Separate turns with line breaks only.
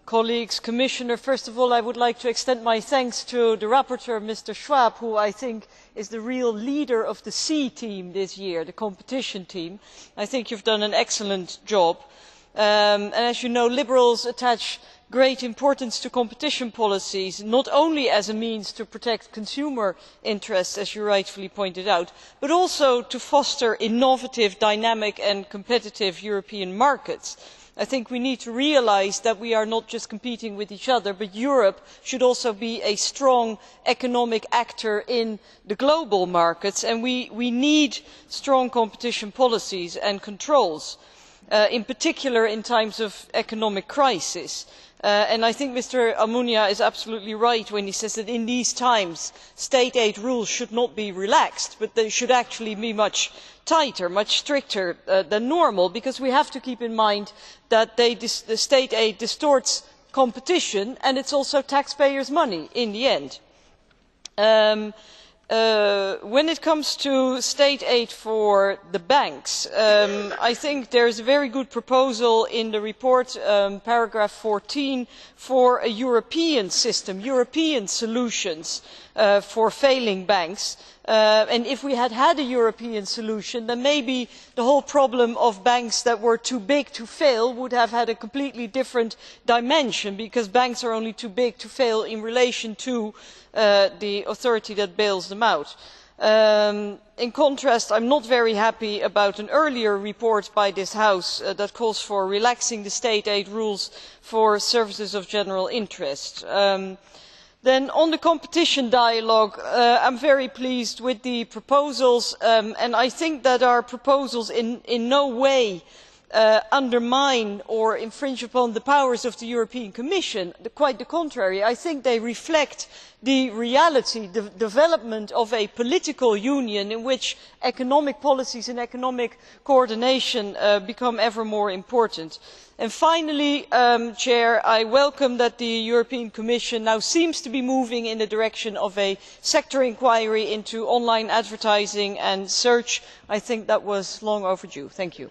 Colleagues, Commissioner, first of all I would like to extend my thanks to the rapporteur, Mr Schwab, who I think is the real leader of the C team this year, the competition team. I think you have done an excellent job. And as you know, Liberals attach great importance to competition policies, not only as a means to protect consumer interests, as you rightfully pointed out, but also to foster innovative, dynamic and competitive European markets. I think we need to realise that we are not just competing with each other, but Europe should also be a strong economic actor in the global markets, and we need strong competition policies and controls, in particular in times of economic crisis. I think Mr Almunia is absolutely right when he says that in these times state aid rules should not be relaxed, but they should actually be much tighter, much stricter than normal, because we have to keep in mind that the state aid distorts competition and it is also taxpayers' money in the end. When it comes to state aid for the banks, I think there is a very good proposal in the report, paragraph 14, for a European system, European solutions for failing banks. And if we had had a European solution, then maybe the whole problem of banks that were too big to fail would have had a completely different dimension, because banks are only too big to fail in relation to the authority that bails them out. In contrast, I am not very happy about an earlier report by this House that calls for relaxing the state aid rules for services of general interest. Then on the competition dialogue, I am very pleased with the proposals, and I think that our proposals in no way undermine or infringe upon the powers of the European Commission. Quite the contrary, I think they reflect the reality, the development of a political union in which economic policies and economic coordination become ever more important. And finally, I welcome that the European Commission now seems to be moving in the direction of a sector inquiry into online advertising and search. I think that was long overdue. Thank you.